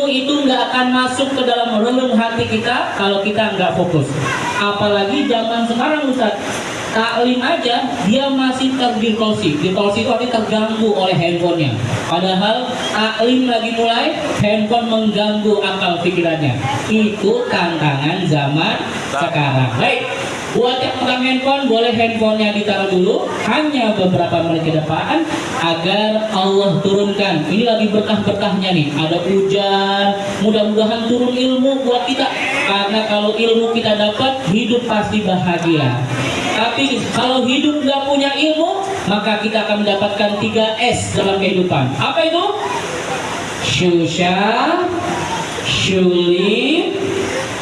itu nggak akan masuk ke dalam relung hati kita kalau kita nggak fokus. Apalagi zaman sekarang Ustaz, taklim aja dia masih terdistorsi. Distorsi itu artinya terganggu oleh handphonenya. Padahal taklim lagi mulai, handphone mengganggu akal pikirannya. Itu tantangan zaman sekarang. Baik, buat yang pegang handphone, boleh handphonenya ditaruh dulu hanya beberapa menit ke depan agar Allah turunkan. Ini lagi berkah-berkahnya nih, ada hujan, mudah-mudahan turun ilmu buat kita. Karena kalau ilmu kita dapat, hidup pasti bahagia. Tapi kalau hidup nggak punya ilmu, maka kita akan mendapatkan 3S dalam kehidupan. Apa itu? Susah, sulit,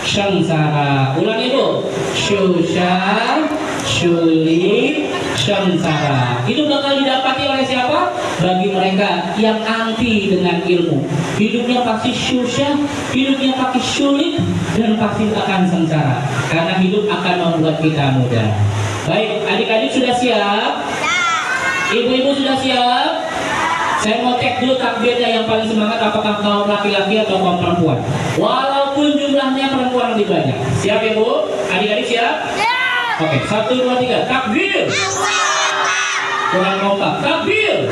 sengsara. Ulang itu. Susah, sulit, sengsara. Itu bakal didapati oleh siapa? Bagi mereka yang anti dengan ilmu. Hidupnya pasti susah, hidupnya pasti sulit, dan pasti akan sengsara. Karena hidup akan membuat kita mudah. Baik, adik-adik sudah siap? Ibu-ibu sudah siap? Saya mau cek dulu takbirnya yang paling semangat, apakah kaum laki-laki atau kaum perempuan. Walaupun jumlahnya perempuan lebih banyak. Siap ya Bu? Adik-adik siap? Oke, 1, 2, 3, takbir. Kurang kompak, takbir.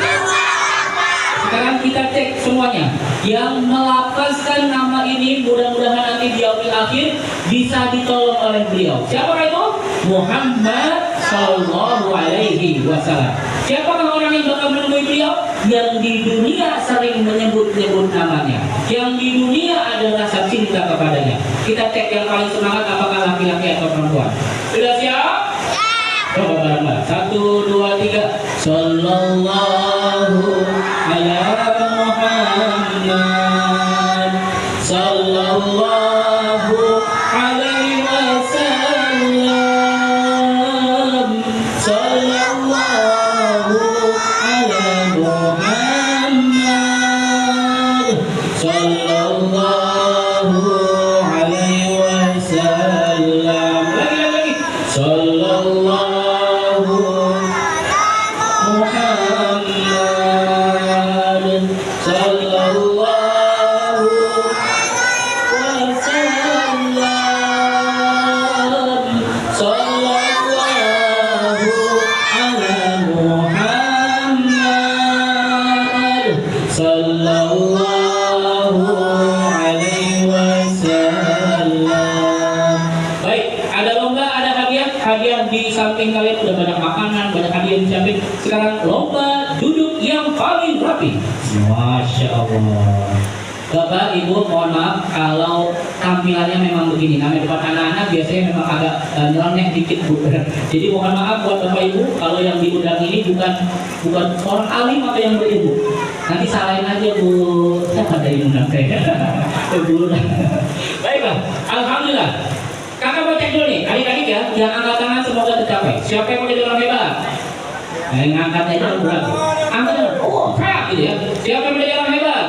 Sekarang kita cek semuanya. Yang melafazkan nama ini mudah-mudahan nanti di akhir bisa ditolong oleh beliau. Siapa itu? Muhammad Sallallahu Alaihi Wasallam. Siapakah orang yang bakal menemui beliau? Yang di dunia sering menyebut-nyebut namanya, yang di dunia ada rasa cinta kepadanya. Kita cek yang paling semangat apakah laki-laki atau perempuan. Sudah siap? Coba bareng-bareng. 1, 2, 3. Sallallahu ala Muhammad Sallallahu alaihi wasallam Sallallahu ala Muhammad Sallallahu alaihi wasallam. Lagi. Sallallahu Muhammad Sallallahu wasallam Sallallahu ala Muhammad Sallallahu alaihi wasallam. Baik, ada lomba, ada hadiah. Hadiah di samping kalian udah banyak makanan, banyak hadiah di samping. Sekarang lomba duduk yang paling rapi. Masya Allah. Bapak, Ibu, mohon maaf kalau tampilannya memang begini. Namanya depan anak-anak biasanya memang agak nyeleneh dikit Bu. Jadi mohon maaf buat Bapak Ibu kalau yang diundang ini bukan orang alim atau yang berilmu. Nanti salahin aja Bu. Siapa dari undang saya? Bu. Baiklah, alhamdulillah. Kakak mau cek dulu nih, adik-adik ya, yang angkat tangan semoga tercapai. Siapa yang mau jadi orang hebat? Yang ngangkatnya itu berat. Angkat tangan, saya gitu ya. Siapa yang mau jadi orang hebat?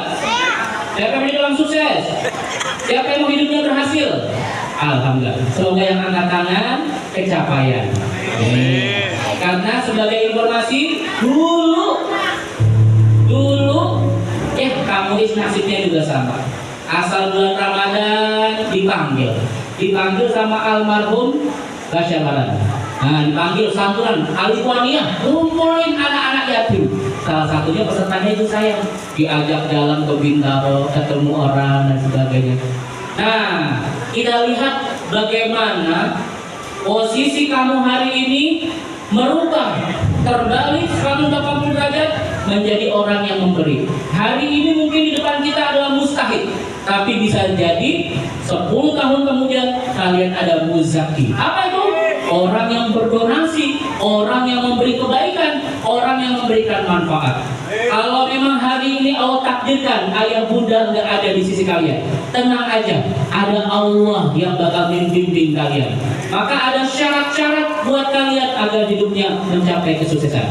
Siapa yang mau jadi orang sukses? Siapa yang mau hidupnya berhasil? Alhamdulillah. Semoga yang angkat tangan kecapaian. Karena sebagai informasi, dulu kamu nasibnya juga sama. Asal bulan Ramadan dipanggil sama almarhum Basyamaran. Nah, dipanggil santunan Aliwaniyah, kumpulin anak-anak yatim. Salah satunya pesertanya itu saya, diajak jalan ke Bintaro, ketemu orang dan sebagainya. Nah, kita lihat bagaimana posisi kamu hari ini merubah terbalik 180 derajat menjadi orang yang memberi. Hari ini mungkin di depan kita adalah mustahil, tapi bisa jadi 10 tahun kemudian kalian ada muzaki. Apa itu? Orang yang berdonasi, orang yang memberi kebaikan, orang yang memberikan manfaat. Kalau memang hari ini Allah takdirkan ayah bunda nggak ada di sisi kalian, tenang aja, ada Allah yang bakal membimbing kalian. Maka ada syarat-syarat buat kalian agar hidupnya mencapai kesuksesan.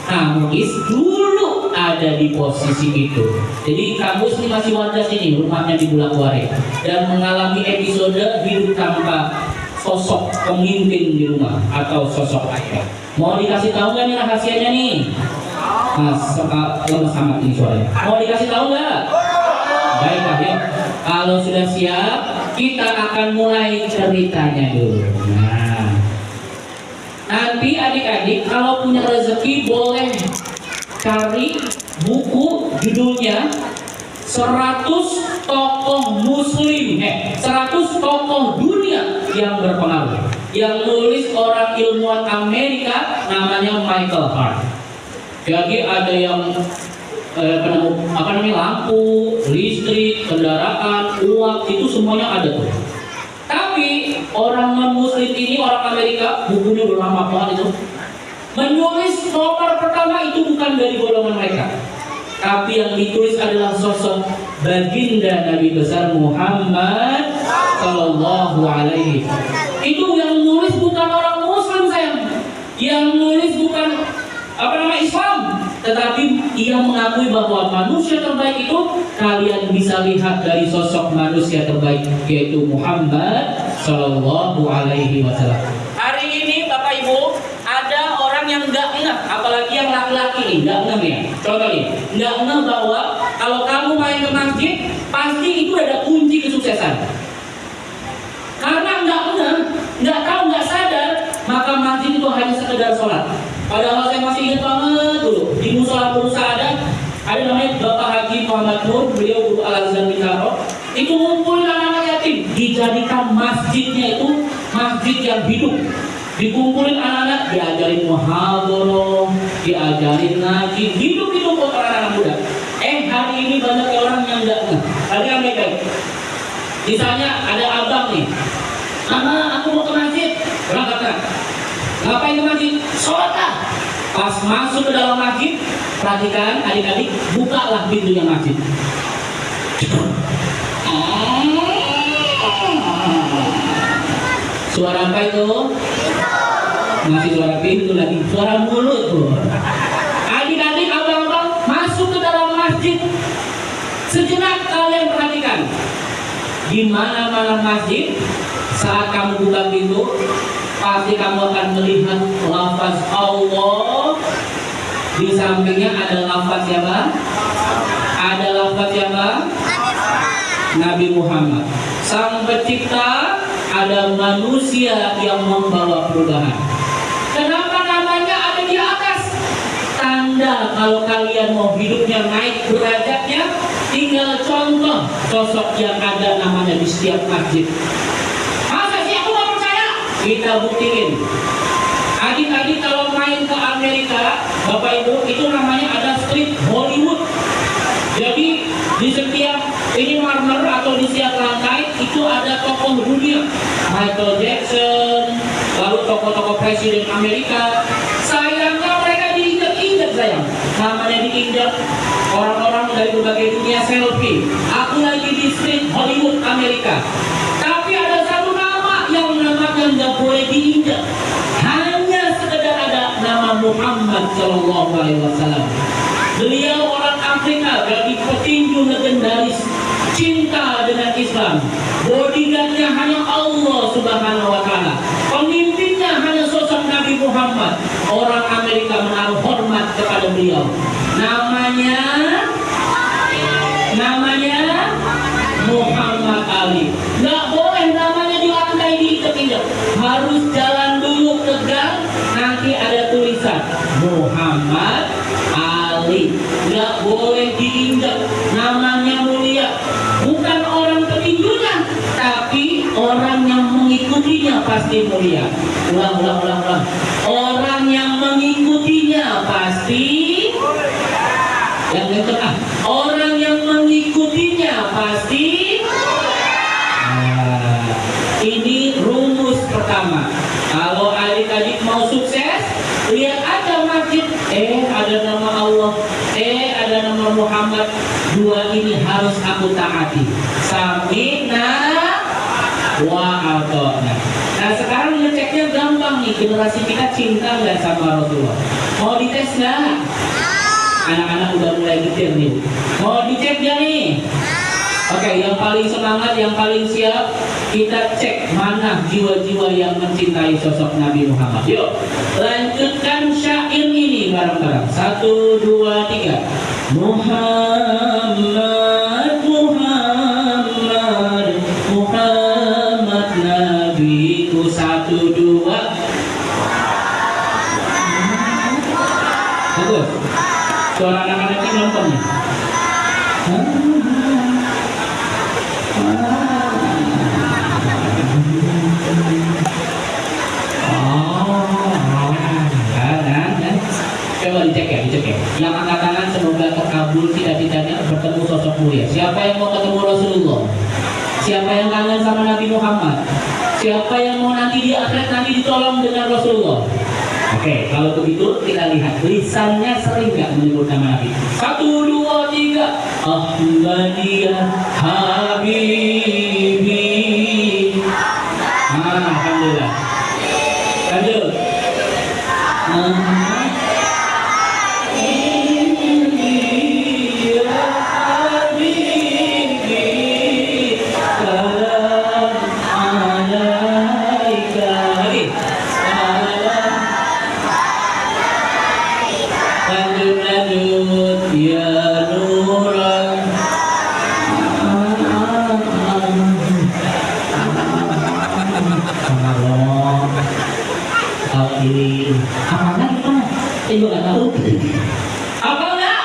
Kamu dulu ada di posisi itu. Jadi kamu ini masih wadas ini, rumahnya di Bulak-Ware, dan mengalami episode hidup tanpa sosok pemimpin di rumah atau sosok ayah. Mau dikasih tahu nggak nih rahasianya nih? Nah, lemes amat ini suaranya. Mau dikasih tahu nggak? Baiklah, yuk. Kalau sudah siap, kita akan mulai ceritanya dulu. Nah, nanti adik-adik kalau punya rezeki boleh cari buku judulnya 100 tokoh muslim, 100 tokoh dunia yang berpengaruh. Yang nulis orang ilmuwan Amerika namanya Michael Hart. Jadi ada yang penemu lampu, listrik, kendaraan, uang, itu semuanya ada tuh. Tapi orang non muslim ini, orang Amerika, bukunya udah lama banget itu, menulis nomor pertama itu bukan dari golongan mereka, tapi yang ditulis adalah sosok baginda Nabi besar Muhammad Sallallahu Alaihi. Itu yang nulis bukan orang muslim, sayang. Yang nulis bukan Islam, tetapi ia mengakui bahwa manusia terbaik itu kalian bisa lihat dari sosok manusia terbaik, yaitu Muhammad Sallallahu Alaihi Wasallam. Hari ini Bapak Ibu ada orang yang nggak ngeh, apalagi yang laki-laki nih, nggak ngeh ya. Contoh nih, nggak ngeh bahwa kalau kamu main ke masjid pasti itu ada kunci kesuksesan. Karena nggak ngeh, nggak tahu, nggak sadar, maka masjid itu hanya sekedar sholat. Padahal saya masih ingat banget dulu di musola ada namanya Bapak Haji Muhammad Nur, beliau guru Al-Azhar Bintaro, itu ngumpulin anak-anak yatim, dijadikan masjidnya itu masjid yang hidup. Dikumpulin anak-anak, diajarin muhadharah, diajarin ngaji, hidup-hidup buat anak-anak muda. Hari ini banyak orang yang enggak ngeh. Tadi yang baik. Misalnya ada abang nih, "Mama, aku mau ke masjid." Berangkat kan? Ngapain ke masjid? Sholat lah. Pas masuk ke dalam masjid, perhatikan adik-adik, bukalah pintunya masjid. Suara apa itu? Masih suara pintu lagi, suara mulut tuh. Adik-adik, abang-abang masuk ke dalam masjid. Sejenak kalian perhatikan, di mana-mana masjid, saat kamu buka pintu, pasti kamu akan melihat lafaz Allah. Di sampingnya ada lafaz siapa? Ada lafaz siapa? Nabi Muhammad, Sang Pencipta. Ada manusia yang membawa perubahan. Kenapa namanya ada di atas? Tanda kalau kalian mau hidupnya naik derajatnya, tinggal contoh sosok yang ada namanya di setiap masjid. Masa sih aku nggak percaya? Kita buktiin. Adik-adik kalau main ke Amerika, Bapak Ibu, itu namanya ada street Hollywood. Jadi di setiap ini marmer atau di setiap lantai itu ada tokoh dunia, Michael Jackson, lalu tokoh-tokoh presiden Amerika. Sayangnya mereka diinjak-injak, sayang. Namanya diinjak orang-orang dari berbagai dunia selfie. Aku lagi di street Hollywood Amerika. Tapi ada satu nama yang namanya nggak boleh diinjak. Hanya sekedar ada nama Muhammad Sallallahu Alaihi Wasallam. Beliau orang Afrika, jadi petinju legendaris, cinta dengan Islam. Bodyguardnya hanya Allah Subhanahu Wa Taala. Pemimpinnya hanya sosok Nabi Muhammad. Orang Amerika menaruh hormat kepada beliau. Namanya Muhammad Ali. Nggak boleh namanya di lantai diinjak-injak. Harus jalan dulu ke gang, nanti ada tulisan Muhammad Ali. Nggak boleh diinjak. Namanya mulia. Bukan orang petinjunya, tapi orang yang mengikutinya pasti mulia. Ulang. Orang yang mengikutinya pasti yang kedua. Orang yang mengikutinya pasti. Ini rumus pertama. Kalau adik-adik mau sukses, lihat aja masjid, ada nama Allah, ada nama Muhammad. Dua ini harus aku taati. Sami'na wa ata'na. Nah sekarang ngeceknya gampang nih. Generasi kita cinta nggak sama Rasulullah? Mau dites nggak? Anak-anak udah mulai getir nih. Mau dicek nggak nih? Oke, yang paling semangat, yang paling siap, kita cek mana jiwa-jiwa yang mencintai sosok Nabi Muhammad. Yuk, lanjutkan syair ini bareng-bareng. 1, 2, 3. Muhammad Bagus. Suara anak-anak ini nonton nih. Coba dicek ya. Yang angkat tangan semoga terkabul cita-citanya bertemu sosok mulia. Siapa yang mau ketemu Rasulullah? Siapa yang kangen sama Nabi Muhammad? Siapa yang mau nanti di akhirat nanti ditolong dengan Rasulullah? Oke, kalau begitu kita lihat lisannya sering nggak menyebut nama Nabi. 1, 2, 3. Ahmadiyah Habibi. Alhamdulillah. Lanjut. Apanya gimana? Saya juga nggak tahu. Apa enggak?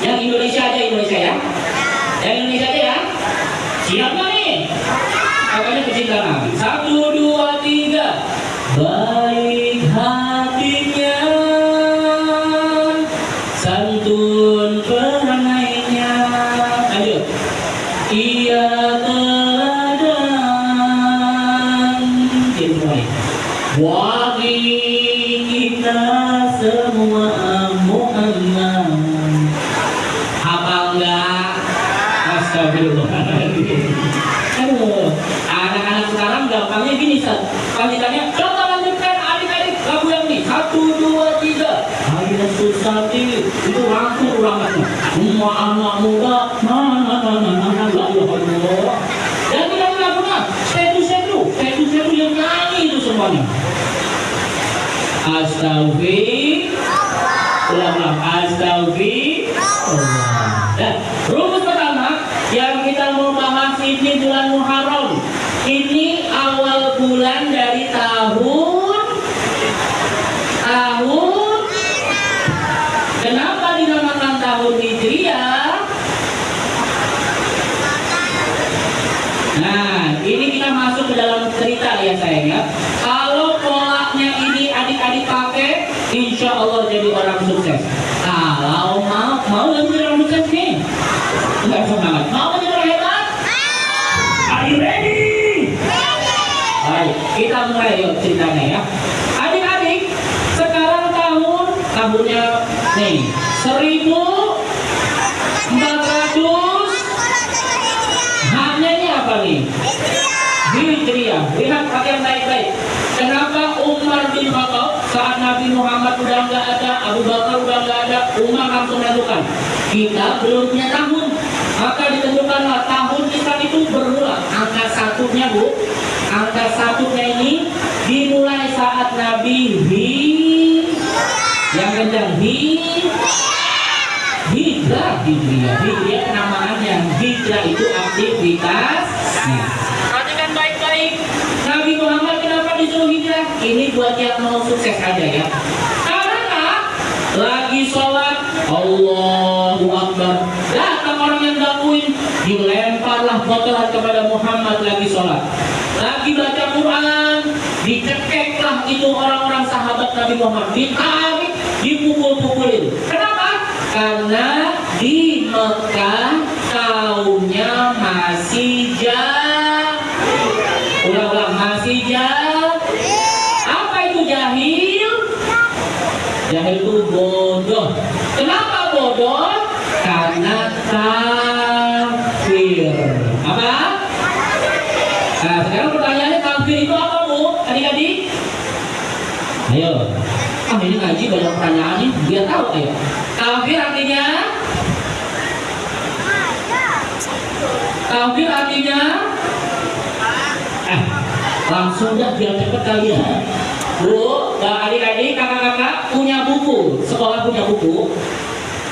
Yang Indonesia aja ya. Yang Indonesia aja ya. Siap nggak nih? Apanya pecinta Nabi. 1, 2, 3. Baik hatinya, santun peranainya. Ayo. Ia teladan. Jadi mulai. Bagi kita semua Muhammad. Hafal enggak? Astagfirullahaladzim. Aduh, anak-anak sekarang gampangnya gini, Ustaz. Lanjutannya, coba lanjutkan adik-adik lagu yang ini. 1, 2, 3. Ayo susah itu langsung ulangannya. Semua anak muda, dan tidak lagunya. Setu yang nyanyi itu semuanya. Astagfirullah. Dan rumus pertama yang kita mau bahas ini bulan Muharram. Ini awal bulan dari tahun. Kenapa dinamakan tahun Hijriah? Nah, ini kita masuk ke dalam cerita ya sayang ya. Kalau polanya ini adik-adik pakai, insya Allah jadi orang sukses. Kalau mau jadi orang sukses nih, enggak semangat. Mau jadi orang hebat? Are you ready? Baik, kita mulai yuk ceritanya ya. Adik-adik, sekarang tahunnya nih 1400. Hanya ini apa nih? Hijriah. Lihat kalian baik-baik. Kenapa Umar bin Khattab saat Nabi Muhammad udah nggak ada, Abu Bakar udah nggak ada, Umar langsung menentukan kita belum punya tahun, maka ditentukanlah tahun Islam itu bermula. Angka satunya angka satunya ini dimulai saat Nabi yang kencang hijrah penamaannya. Hijrah itu aktivitas. Perhatikan baik-baik. Nabi Muhammad kenapa disuruh hijrah? Ini buat yang mau sukses aja ya. Karena lagi sholat, Allahu Akbar, datang orang yang gangguin, dilemparlah botolan kepada Muhammad lagi sholat. Lagi baca Quran, dicekeklah itu orang-orang sahabat Nabi Muhammad, ditarik, dipukul-pukulin. Kenapa? Karena di Mekah kaumnya masih jahil. Ulang-ulang, masih jahil. Apa itu jahil? Jahil itu bodoh. Kenapa bodoh? Karena kafir. Apa? Nah, sekarang pertanyaannya, kafir itu apa, Bu? Adik-adik? Ayo. Ini ngaji banyak pertanyaan nih, biar tahu ayo. Kafir artinya? Kafir artinya? Langsung dah biar cepet kali ya. Bu, adik-adik, kakak-kakak punya buku, sekolah punya buku.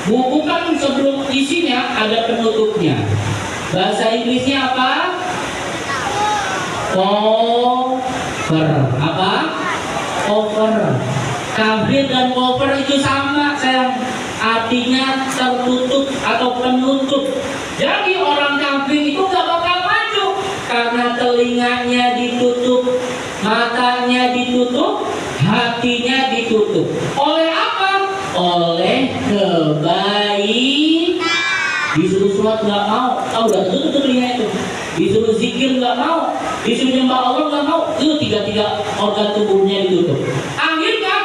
Buku kan sebelum isinya ada penutupnya. Bahasa Inggrisnya apa? Cover. Apa? Cover. Kafir dan koper itu sama sayang, artinya tertutup atau penutup. Jadi orang kafir itu gak bakal maju karena telinganya ditutup, matanya ditutup, hatinya ditutup. Oleh apa? Oleh kebaikan. Disuruh sholat nggak mau, udah tutup telinga itu. Disuruh zikir nggak mau, disuruh nyembah Allah nggak mau, itu tiga organ tubuhnya ditutup. Akhirnya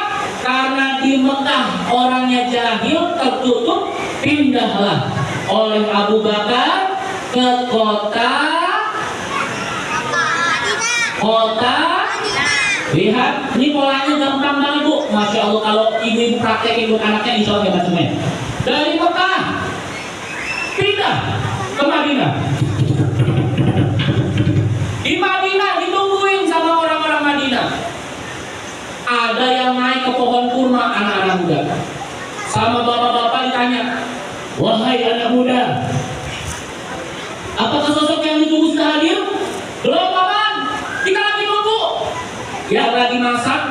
karena di Mekah orangnya jahil, tertutup, pindahlah oleh Abu Bakar ke kota. Lihat, ini polanya gampang banget Bu. Masya Allah, kalau ibu praktekin buat anaknya insya Allah hebat semuanya. Dari Mekah pindah ke Madinah. Di Madinah ditungguin sama orang-orang Madinah. Ada yang naik ke pohon kurma, anak-anak muda. Sama bapak-bapak ditanya, wahai anak muda, apakah sosok yang ditunggu sudah hadir? Belum paman, kita lagi nunggu. Yang lagi masak,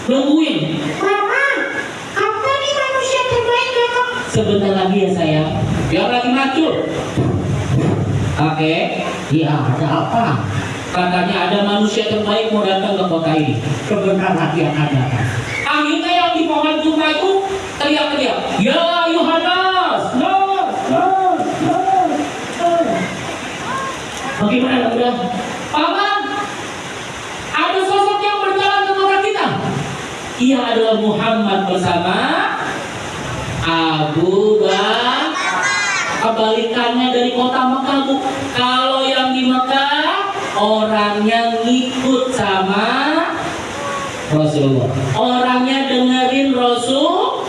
nungguin. Paman, apa nih manusia terbaik kakak? Sebentar lagi ya sayang. Yang lagi macul. Oke, iya ada apa? Katanya ada manusia terbaik mau datang ke kota ini. Sebentar lagi akan datang. Akhirnya yang di pohon kurma itu teriak-teriak, ya Yohanes, no. Bagaimana udah? Paman, ada sosok yang berjalan ke kota kita. Ia adalah Muhammad bersama Abu Bakar. Kebalikannya dari kota Mekah Bu. Kalau yang di Mekah orangnya ngikut sama Rasulullah, orangnya dengerin Rasul,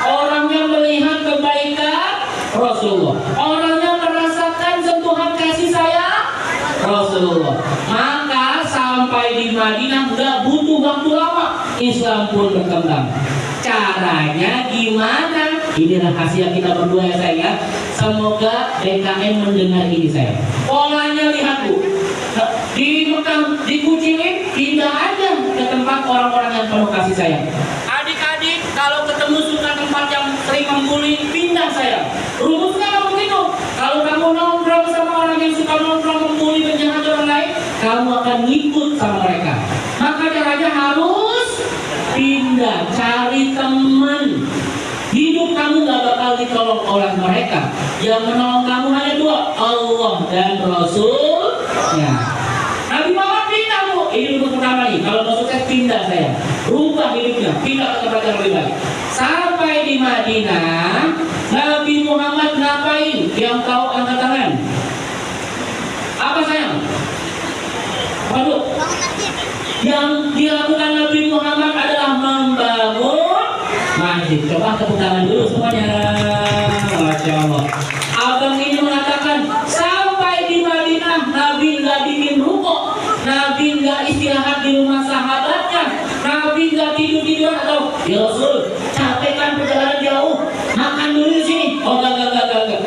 orangnya melihat kebaikan Rasulullah, orangnya merasakan sentuhan kasih sayang Rasulullah. Maka sampai di Madinah nggak butuh waktu lama, Islam pun berkembang. Caranya gimana? Ini rahasia kita berdua ya sayang. Semoga DKM mendengar ini sayang. Polanya lihat Bu. Di Mekah dikucilin, pindah aja ke tempat orang-orang yang penuh kasih sayang. Adik-adik kalau ketemu suka tempat yang sering membuli, pindah sayang. Rumusnya kalau begitu. Kalau kamu nongkrong sama orang yang suka nongkrong membuli menjahat orang lain, kamu akan ngikut sama mereka. Maka caranya harus pindah, cari teman. Hidup kamu gak bakal ditolong oleh mereka. Yang menolong kamu hanya dua, Allah dan Rasulnya. Nabi Muhammad pindah Bu. Ini untuk pertama nih. Kalau mau sukses pindah saya, rubah hidupnya, pindah ke tempat yang lebih baik. Sampai di Madinah, Nabi Muhammad ngapain? Yang tahu angkat tangan. Apa sayang? Waduh. Yang dilakukan Nabi Muhammad adalah membangun masjid. Coba tepuk tangan dulu semuanya. Masya Allah. Abang ini mengatakan sampai di Madinah Nabi nggak bikin ruko, Nabi nggak istirahat di rumah sahabatnya, Nabi nggak tidur atau ya Rasul capek kan perjalanan jauh, makan dulu di sini. Oh enggak.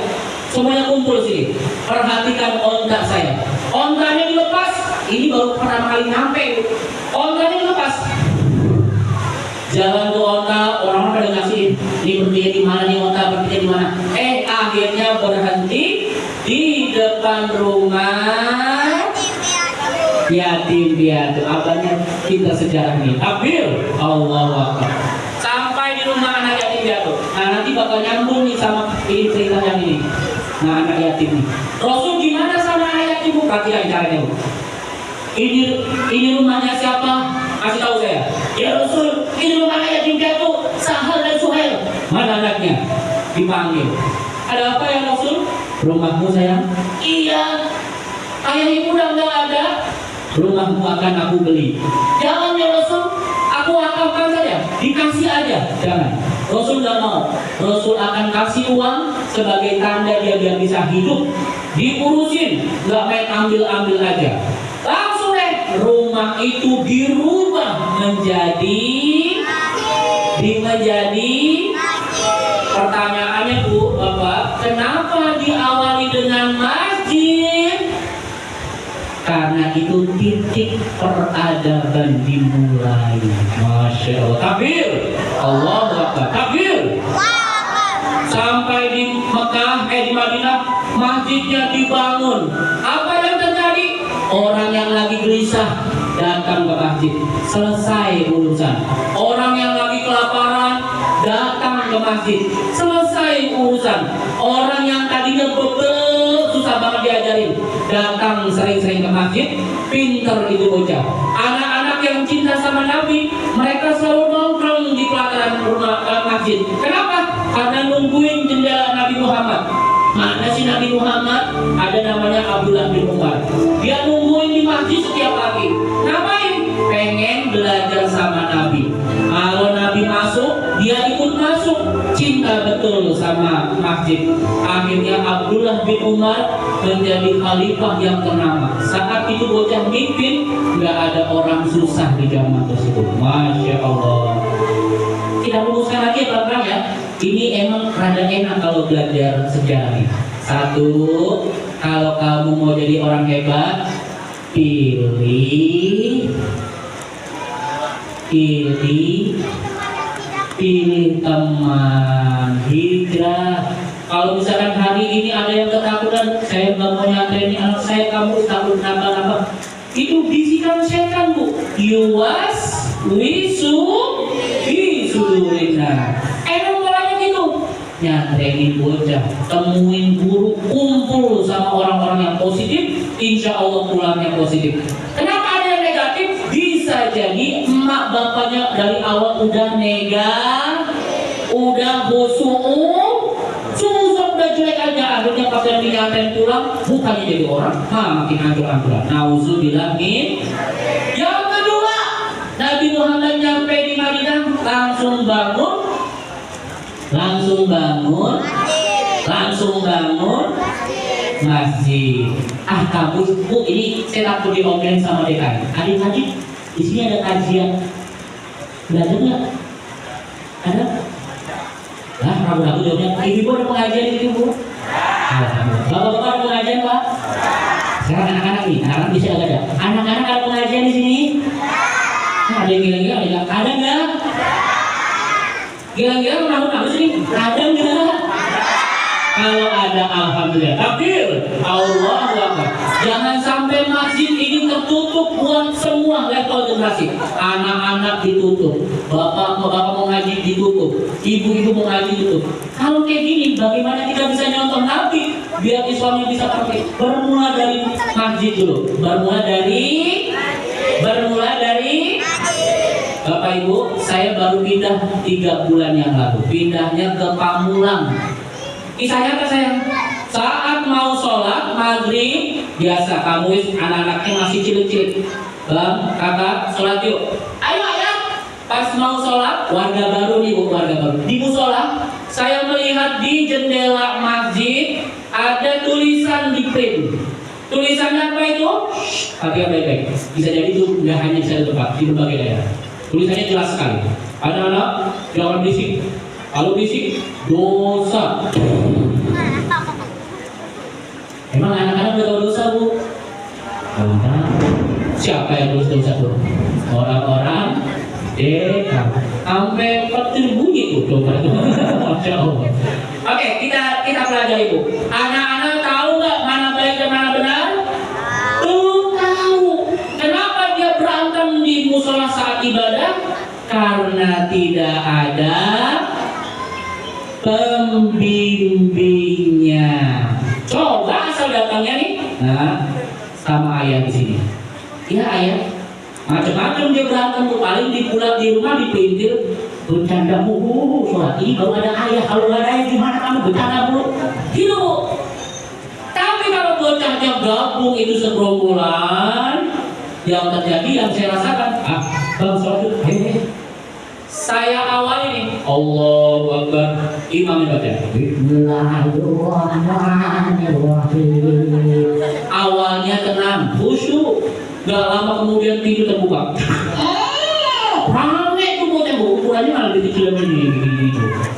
Semuanya kumpul sini. Perhatikan onta saya. Ontanya dilepas. Ini baru pertama kali nyampe. Ontanya dilepas. Jalan ke onta, orang-orang pada ngasih ini berhenti di mana nih onta, berhenti di mana. Akhirnya berhenti di depan rumah yatim piatu. Abangnya kita sejarah nih. Abil, Allahu Akbar. Sampai di rumah anak yatim piatu. Nah nanti bakal nyambung nih sama ini cerita yang ini. Nah anak yatim nih. Rasul gimana sama anak yatim? Perhatikan caranya. Ini rumahnya siapa? Kasih tahu saya. Ya Rasul, ini rumah ayah piatu Sahal dan Suhail. Mana anaknya? Dipanggil. Ada apa ya Rasul? Rumahmu sayang? Iya. Ayah ibu udah nggak ada. Rumahmu akan aku beli. Jangan ya Rasul, aku wakafkan saja. Dikasih aja. Jangan. Rasul nggak mau. Rasul akan kasih uang sebagai tanda dia biar bisa hidup. Diurusin, nggak main ambil-ambil aja. Langsung deh rumah itu dirubah menjadi pertanyaannya Bu, Bapak, kenapa diawali dengan masjid? Karena Karena itu titik peradaban dimulai. Masya Allah. Takbir. Allahu Akbar. Takbir. Sampai di Mekah, di Madinah, masjidnya dibangun. Apa yang terjadi? Orang yang lagi gelisah datang ke masjid, selesai urusan. Orang yang lagi kelaparan datang ke masjid, selesai urusan. Orang yang tadinya bebel, susah banget diajarin, datang sering-sering ke masjid, pinter itu bocah. Anak-anak yang cinta sama Nabi, mereka selalu nongkrong di pelataran rumah masjid. Kenapa? Karena nungguin jendela Nabi Muhammad. Mana si Nabi Muhammad? Ada namanya Abdullah bin Umar. Dia nungguin di masjid setiap pagi. Ngapain? Pengen belajar sama Nabi. Kalau Nabi masuk, dia ikut masuk. Cinta betul sama masjid. Akhirnya Abdullah bin Umar menjadi khalifah yang ternama. Saat itu bocah mimpin, nggak ada orang susah di zaman tersebut. Masya Allah. Tidak meluluskan lagi pelan-pelan ya. Ini emang rada enak kalau belajar sejarah ini. Satu, kalau kamu mau jadi orang hebat, pilih teman, hijrah. Kalau misalkan hari ini ada yang ketakutan, saya nggak mau nyanterin anak saya, kamu takut nambah-nambah. Itu bisikan setan, Bu. Yuwas wisu bisudurina. Emang caranya gitu. Nyanterin bocah, temuin guru, kumpul sama orang-orang yang positif, insya Allah pulangnya positif. Kenapa ada yang negatif? Bisa jadi emak bapaknya dari awal udah udah bosu'u, susah udah jelek aja. Akhirnya pas yang dinyatain pulang, bukannya jadi orang, makin hancur-hancuran. Nauzubillah min. Yang kedua, Nabi Muhammad nyampe di Madinah langsung bangun masjid. Kamu Bu, ini saya takut diomelin sama DKI. Adik-adik, di sini ada kajian. Belajar nggak? Ada? Lah, ragu-ragu jawabnya. Ibu ada pengajian di sini, Bu? Alhamdulillah. Bapak-bapak ada pengajian, Pak? Sekarang anak-anak nih, anak-anak bisa ada. Anak-anak ada pengajian di sini? Ada yang gila-gila, ada nggak? Gila-gila menanggung sini, ada nggak? Kalau ada, alhamdulillah. Takbir, Allahu Akbar. Jangan sampai masjid ini tertutup buat semua level generasi. Anak-anak ditutup, bapak mau ngaji ditutup, ibu-ibu mau ngaji ditutup. Kalau kayak gini, bagaimana kita bisa nyontoh Nabi biar Islamnya bisa praktik? Bermula dari masjid dulu. Bermula dari Bapak Ibu, saya baru pindah 3 bulan yang lalu. Pindahnya ke Pamulang. Kisahnya apa sayang? Saat mau sholat maghrib, biasa kamu anak-anaknya masih cilik-cilik. Bang, kakak, sholat yuk. Ayo ayah. Pas mau sholat, warga baru nih Bu, warga baru. Di musola, saya melihat di jendela masjid ada tulisan di print. Tulisannya apa itu? Hati-hati baik-baik. Bisa jadi itu nggak hanya di satu tempat, di berbagai daerah. Tulisannya jelas sekali. Anak-anak, jangan berisik. Kalau berisik, dosa. Emang anak-anak udah tahu dosa, Bu? Siapa yang dosa Bu? Orang-orang deka. Sampai petir bunyi tuh, coba itu. Masya Allah. Oke, kita pelajari Bu. Anak-anak tahu nggak mana baik dan mana benar? Belum tahu. Kenapa dia berantem di musola saat ibadah? Karena tidak ada pembimbingnya. Coba asal datangnya nih, sama ayah di sini. Iya ayah, macam-macam dia berantem tuh, paling di rumah dipelintir, bercanda mulu. Sholat ini baru ada ayah, kalau nggak ada ayah gimana kamu bercanda mulu? Gitu Bu. Tapi kalau bocahnya gabung itu segerombolan, yang terjadi yang saya rasakan, bang sholat itu, saya awal ini Allahu Akbar, imam baca Bismillahirrahmanirrahim. Awalnya tenang, khusyuk, gak lama kemudian pintu terbuka. Rame tuh bocah Bu, ukurannya malah lebih kecil dari ini.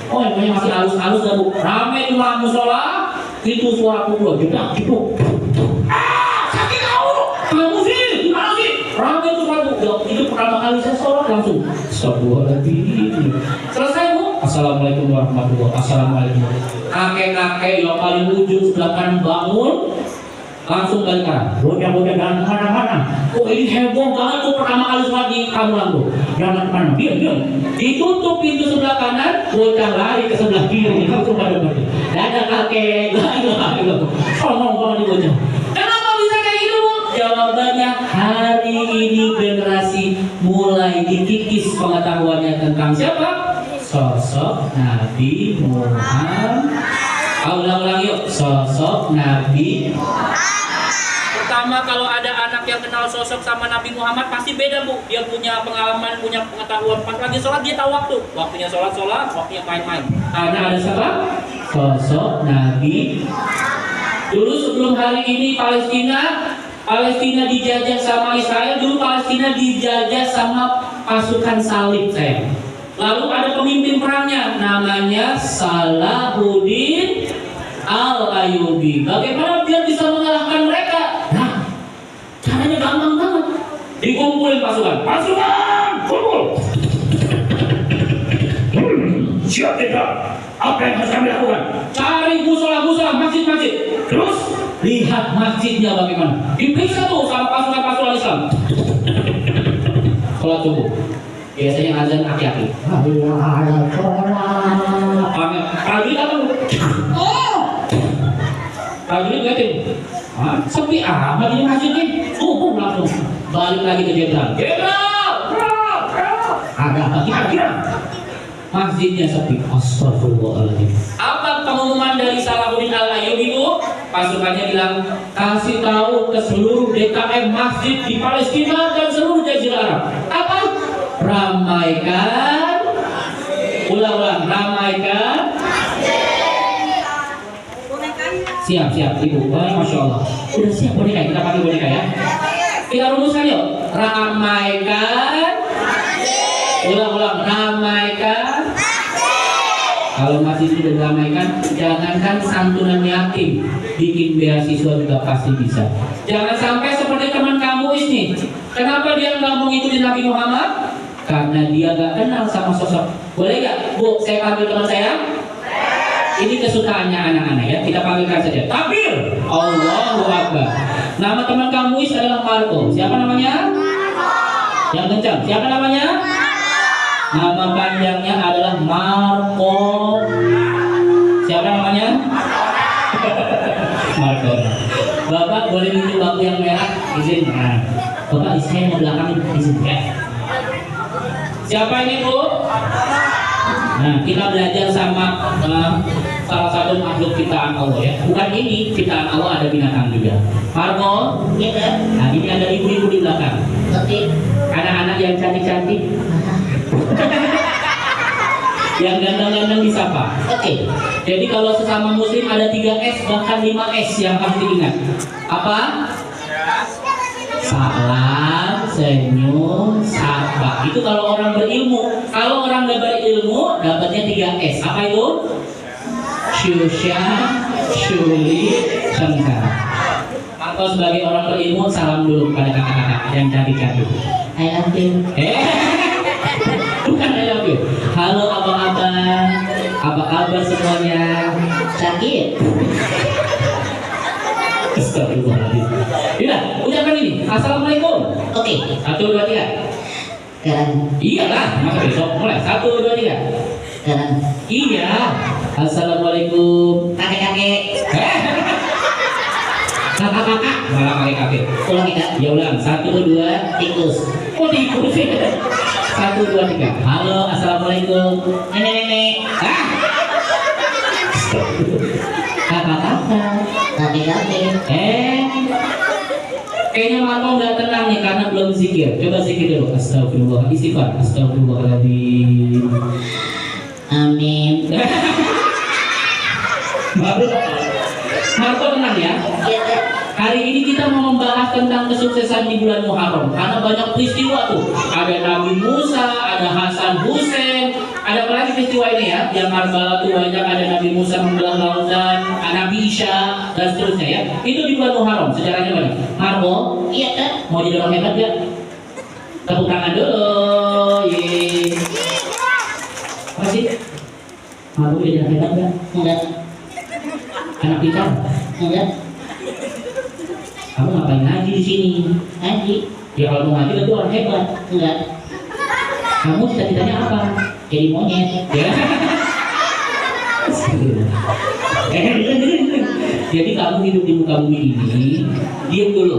Oh yang masih halus-halus dah Bu. Rame tuh lampu sholat, itu suara pukul, jedak, sakit kau, kamu sih. saya sholat langsung astagfirullahaladzim. Selesai bu, assalamualaikum warahmatullahi wabarakatuh. Assalamualaikum. Kakek-kakek yang paling ujung sebelah kanan bangun, langsung balik kanan. Bocah-bocah jangan kemana-mana. Oh ini heboh banget tuh pertama kali sholat di kamulang tuh. Jangan kemana, diam. Ditutup pintu sebelah kanan, bocah lari ke sebelah kiri. Langsung pada balik. Dadah kakek, songong banget di bocah. Kenapa bisa kayak gitu bu? Jawabannya hari ini generasi mulai dikikis pengetahuannya tentang siapa? Sosok Nabi Muhammad. Ulang-ulang yuk, sosok Nabi. Pertama kalau ada anak yang kenal sosok sama Nabi Muhammad pasti beda bu. Dia punya pengalaman, punya pengetahuan. Pas lagi sholat dia tahu waktu. Waktunya sholat, waktunya main-main. Karena ada siapa? Sosok Nabi. Dulu sebelum hari ini Palestina dijajah sama Israel. Dulu Palestina dijajah sama pasukan salib saya. Lalu ada pemimpin perangnya namanya Salahuddin Al-Ayyubi. Bagaimana dia bisa mengalahkan mereka? Nah, caranya gampang banget. Dikumpulin pasukan, kumpul. Siap tidak? Apa yang harus kami lakukan? Cari musola, masjid. Terus lihat masjidnya bagaimana. Diperiksa tuh sama pasukan Islam. Sholat subuh. Biasanya azan aki-aki. Prajurit apa? Prajurit liatin. Sepi amat ini masjid nih. Langsung balik lagi ke jenderal. Ada apa kira-kira? Masjidnya sepi. Astagfirullahaladzim. Apa pengumuman dari Salahuddin Al-Ayyubi itu? Pasukannya bilang, kasih tahu ke seluruh DKM masjid di Palestina dan seluruh Jazirah Arab. Apa? Ramaikan. Ulang-ulang, ramaikan. Siap ibu. Masya Allah. Udah siap boneka, kita pakai boneka ya. Kita rumuskan yuk. Ramaikan. Ulang-ulang, ramaikan. Kalau masih sudah diramaikan, jangankan santunan yatim, bikin beasiswa juga pasti bisa. Jangan sampai seperti teman kamu ini. Kenapa dia nggak mengikuti Nabi Muhammad? Karena dia nggak kenal sama sosok. Boleh nggak, Bu? Saya panggil teman saya. Ini kesukaannya anak-anak ya. Kita panggilkan saja. Takbir. Allahu Akbar. Nama teman kamu ini adalah Marco. Siapa namanya? Yang kencang. Siapa namanya? Nama panjangnya adalah Marco. Siapa namanya? Marco. Bapak boleh minjem bangku yang merah? Izin. Nah, Bapak saya mau belakang izin ya. Siapa ini bu? Nah, kita belajar sama salah satu makhluk ciptaan Allah ya. Bukan ini ciptaan Allah, ada binatang juga. Marco, ya. Nah ini ada ibu-ibu di belakang. Oke. Anak-anak yang cantik-cantik. Yang ganteng-ganteng disapa. Oke. Jadi kalau sesama muslim ada 3S bahkan 5S yang harus diingat. Apa? Salam, senyum, sapa. Itu kalau orang berilmu. Kalau orang nggak berilmu dapatnya 3S. Apa itu? Syusya, syuli, syangkara. Atau sebagai orang berilmu salam dulu kepada kakak-kakak yang cantik-cantik. I love you. Bukan I love you. Halo abang-abang, apa kabar semuanya? Sakit? Astagfirullahaladzim. Yaudah, ucapkan ini. Assalamualaikum. Oke. 1, 2, 3. Kan? Iyalah, masa besok mulai. 1, 2, 3. Kan? Iya. Assalamualaikum. Kakek-kakek. Kakak-kakak. Malah kakek-kakek. Ulang kita. Ya ulang. 1, 2, tikus. Kok tikus sih? 1, 2, 3. Halo, assalamualaikum. Nenek-nenek. Kakak-kakak. Kakek-kakek. Kayaknya Marco nggak tenang nih karena belum zikir. Coba zikir dulu. Astagfirullah. Istighfar. Astagfirullahaladzim. Amin. Marco tenang ya. Hari ini kita mau membahas tentang kesuksesan di bulan Muharram karena banyak peristiwa tuh. Ada Nabi Musa, ada Hasan Hussein, ada apa lagi peristiwa ini ya? Yang Karbala tuh banyak, ada Nabi Musa membelah lautan, Nabi Isa dan seterusnya ya. Itu di bulan Muharram, sejarahnya banyak. Marco, iya kan? Mau jadi orang hebat gak? Tepuk tangan dulu. Apa sih? Marhum jadi anak hebat nggak? Enggak. Anak pintar? Enggak. Kamu ngapain ngaji di sini? Ngaji. Ya kalau mau ngaji itu orang hebat. Enggak. Kamu cita-citanya apa? Jadi monyet. Ya. Jadi kamu hidup di muka bumi ini, diam dulu.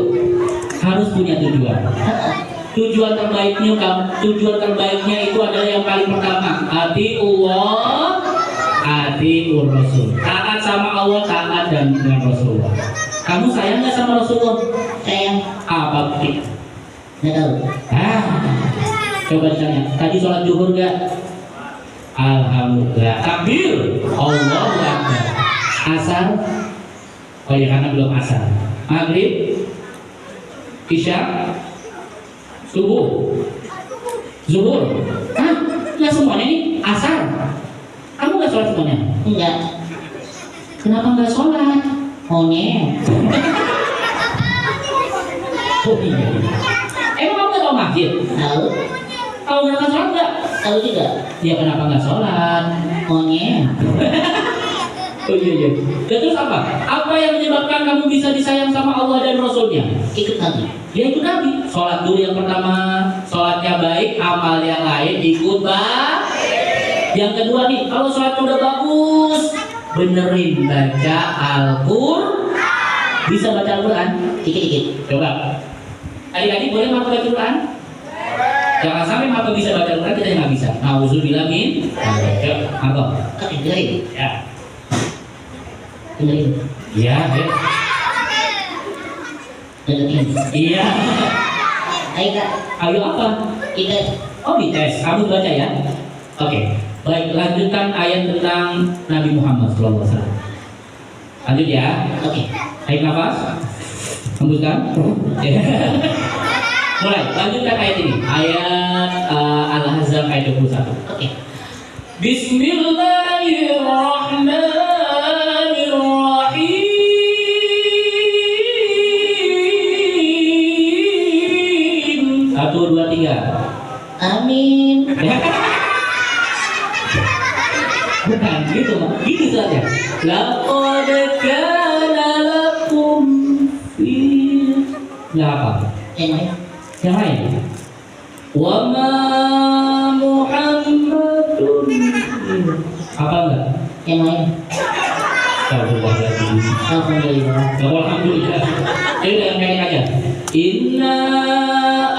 Harus punya tujuan. Tujuan terbaiknya itu adalah yang paling pertama, atiullah, atiur rasul. Taat sama Allah, taat dan dengan Rasulullah. Kamu sayang nggak sama Rasulullah? Sayang. Apa bukti? Nggak tahu. Coba ditanya. Tadi sholat zuhur nggak? Alhamdulillah. Takbir. Allahu Akbar. Asar. Oh ya, karena belum asar. Maghrib. Isya. Subuh. Zuhur. Nggak semuanya ini asar. Kamu nggak sholat semuanya? Enggak. Kenapa nggak sholat? Monyet. Oh iya. Emang kamu nggak tahu masjid? Tahu. Tahu nggak sholat nggak? Tahu juga. Ya kenapa nggak sholat? Monyet. Oh iya. Terus apa? Apa yang menyebabkan kamu bisa disayang sama Allah dan Rasulnya? Ikut Nabi. Ya ikut Nabi. Sholat dulu yang pertama, sholatnya baik, amal yang lain ikut baik. Yang kedua nih, kalau sholatnya udah bagus, benerin baca Al-Qur'an. Bisa baca Al-Qur'an? Dikit-dikit. Coba. Adik-adik boleh Marco baca Al-Qur'an? Jangan sampai Marco bisa baca Al-Qur'an, kita nggak bisa. Nauzubillah min. Coba, Marco. Dengerin. Ya. Dengerin. Iya, ya. Dengerin. Iya. Ayo Kak. Ayo apa? Kita. Oh, dites. Kamu baca ya? Oke. Baik, lanjutkan ayat tentang Nabi Muhammad SAW. Lanjut ya. Oke. Tarik nafas. Hembuskan. Mulai. Lanjutkan ayat ini. Ayat Al-Ahzab ayat 21. Oke. Bismillahirrahmanirrahim. 1, 2, 3. Amin. Bukan gitu, gini saja. Laqad kana lakum fi. Nggak apa? Yang lain. Yang lain. Wa ma Muhammadun. Apa enggak? Yang lain. Alhamdulillah. Alhamdulillah. Alhamdulillah. Ini yang lain aja. Inna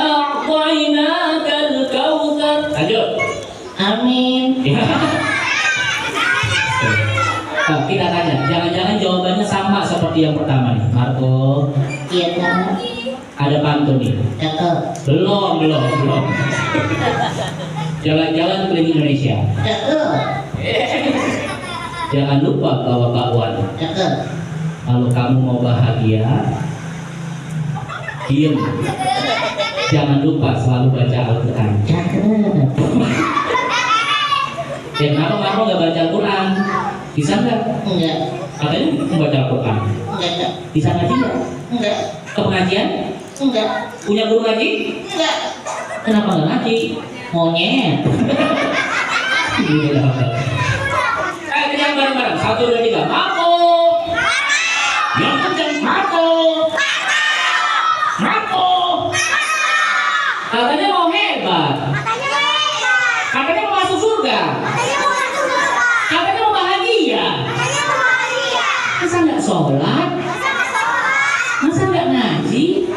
a'tainakal kautsar. Lanjut. Amin. Nah, kita tanya, jangan-jangan jawabannya sama seperti yang pertama nih, Marco. Iya Kak. Ada pantun nih. Cakep. Belum. Jalan-jalan keliling Indonesia. Cakep. Jangan lupa bawa bakwan. Cakep. Kalau kamu mau bahagia, diem. Jangan lupa selalu baca Al-Quran. Cakep. Ya kenapa Marco nggak baca Al-Quran? Bisa nggak? Enggak. Katanya membaca Al-Quran. Enggak Kak. Bisa ngaji nggak? Enggak. Ke pengajian? Enggak. Punya guru ngaji? Enggak. Kenapa nggak ngaji? Monyet. Ayo kita bareng-bareng. 1, 2, 3. Marco. Yang kencang Marco. Marco. Katanya mau hebat. Katanya mau masuk surga. Katanya mau bahagia. Masa nggak sholat? Masa nggak ngaji?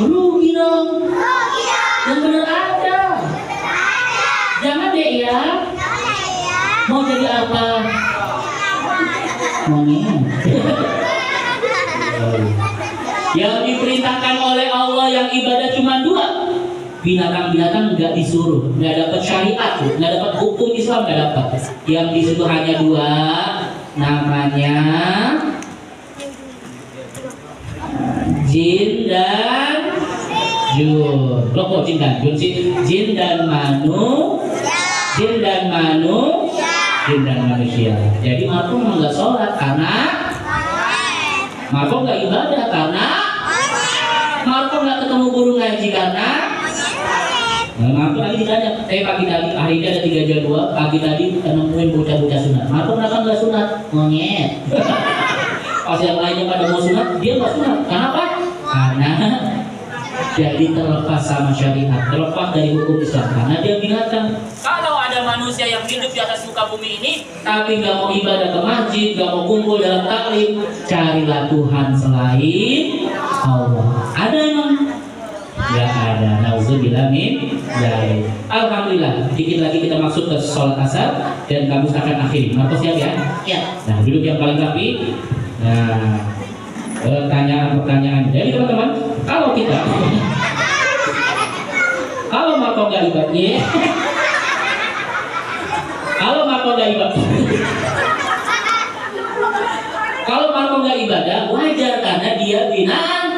Rugi dong. Yang bener ada. Jangan deh ya. Mau jadi apa? Monyet. Yang diperintahkan oleh Allah yang ibadah cuma 2. Binatang-binatang nggak disuruh, nggak dapat syariat, nggak dapat hukum Islam, nggak dapat. Yang disuruh hanya 2, namanya jin dan jun. Loh kok jin dan jun sih? Jin dan manu, jin dan manusia. Jadi Marco nggak sholat karena Marco nggak ibadah karena Marco nggak ketemu guru ngaji karena Marco lagi ditanya, pagi tadi hari ini ada 3 jadwal, pagi tadi nemuin bocah-bocah sunat. Marco kenapa nggak sunat? Monyet. Pas yang lainnya pada mau sunat, dia nggak sunat. Kenapa? Karena jadi terlepas sama syariat, terlepas dari hukum Islam. Karena dia binatang. Kalau ada manusia yang hidup di atas muka bumi ini, tapi nggak mau ibadah ke masjid, nggak mau kumpul dalam taklim, carilah Tuhan selain Allah. Ada emang? Ya ada. Nauzubillah min dzalik. Alhamdulillah. Dikit lagi kita masuk ke sholat asar dan kamu akan akhiri. Marco siap ya? Ya. Nah, duduk yang paling rapi. Nah, pertanyaan. Jadi teman-teman, kalau kita kalau Marco nggak ibadah, kalau Marco nggak ibadah, kalau Marco nggak ibadah, wajar karena dia binatang.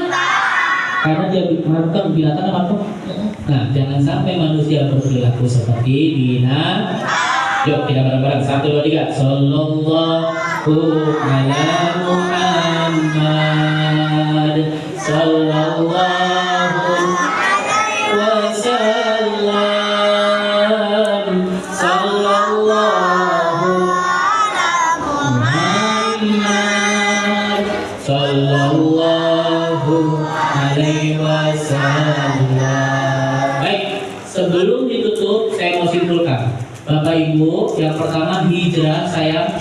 Karena dia binatang apa? Nah, jangan sampai manusia berperilaku seperti binatang. Yuk kita bareng-bareng 1, 2, 3. Sallallahu ala Muhammad. Sallallahu wasallam. Sallallahu Muhammad. Sallallahu alaihi wasallam. Baik, sebelum ditutup saya mau simpulkan. Bapak Ibu, yang pertama hijrah sayang.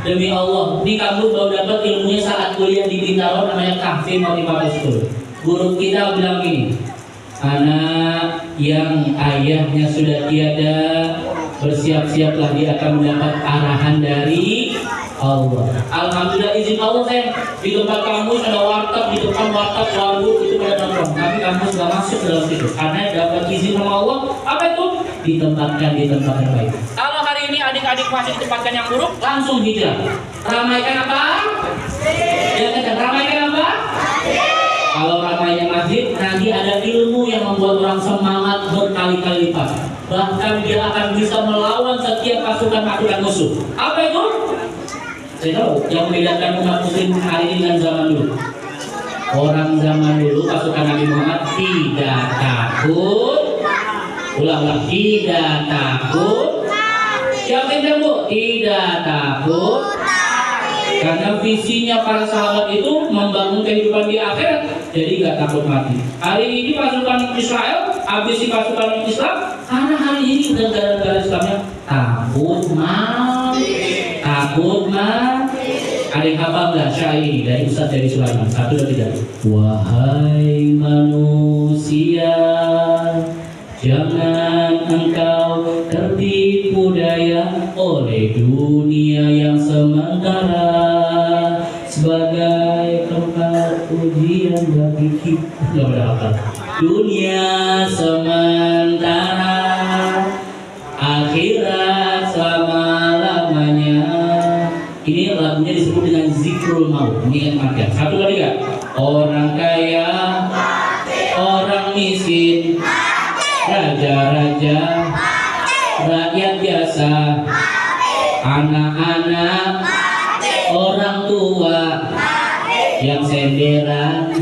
Demi Allah, ini kamu baru dapat ilmunya saat kuliah di Bintaro, namanya Kahfi Motivator School. Guru kita bilang gini, anak yang ayahnya sudah tiada, bersiap-siaplah dia akan mendapat arahan dari Allah. Alhamdulillah izin Allah saya di tempat kampus ada warteg, di depan warteg warung itu pada nongkrong. Tapi kampus nggak masuk dalam situ karena dapat izin sama Allah. Apa itu? Ditempatkan di tempat yang baik. Kalau hari ini adik-adik masih ditempatkan yang buruk, langsung hijrah. Ramaikan apa? Ya kan? Ramaikan apa? Kalau ramainya masjid, nanti ada ilmu yang membuat orang semangat berkali-kali lipat. Bahkan dia akan bisa melawan setiap pasukan-pasukan musuh. Apa itu? Saya tahu yang membedakan umat muslim hari ini dengan zaman dulu. Orang zaman dulu pasukan Nabi Muhammad tidak takut. Ulang-ulang, tidak takut. Siapa yang Bu? Tidak takut. Karena visinya para sahabat itu membangun kehidupan di akhirat, jadi gak takut mati. Hari ini pasukan Israel habisi pasukan Islam karena hari ini negara-negara Islamnya takut mati. Takut mati. Ada yang hafal nggak syair ini dari Ustaz dari Sulaiman? 1, 2, 3. Wahai manusia, jangan engkau tertipu daya oleh dunia yang sementara sebagai tempat ujian bagi kita. Dunia sementara, akhirat selama-lamanya. Ini lagunya disebut dengan zikrul maut, mengingat matian. 1, 2, 3. Orang kaya, orang miskin, raja-raja, rakyat biasa, anak-anak, orang tua, yang senderan,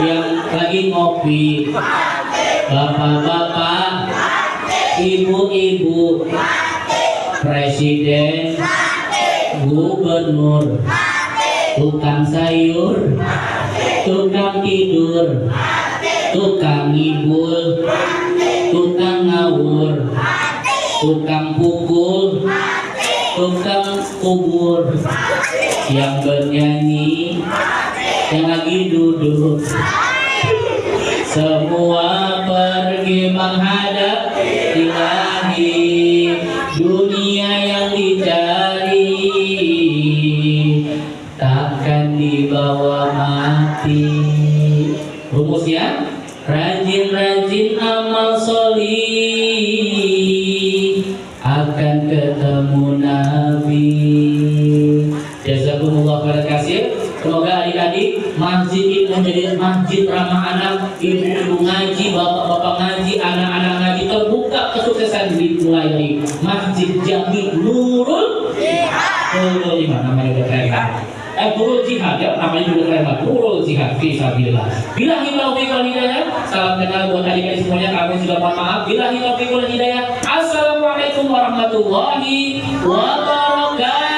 yang lagi ngopi, bapak-bapak, ibu-ibu, presiden, gubernur, tukang sayur, tukang tidur, tukang ngibul, tukang ngawur, tukang pukul, tukang kubur, yang bernyanyi, yang lagi duduk, semua pergi menghadap Ilahi. Dunia yang dicari takkan dibawa mati. Rumusnya, rajin-rajin amal solih akan ketemu Nabi. Jazakumullah khairan katsir. Semoga adik-adik masjid ini menjadi masjid ramah anak, ibu-ibu ngaji, bapak-bapak ngaji, anak-anak ngaji, terbuka kesuksesan dimulai dari Masjid Jami Nurul Iman. Namanya udah keren. Nurul Jihad ya, namanya juga keren banget, Nurul Jihad fisabilillah. Billahi taufiq wal hidayah. Salam kenal buat adik-adik semuanya, kami sudah mohon maaf. Billahi taufiq wal hidayah. Assalamualaikum warahmatullahi wabarakatuh.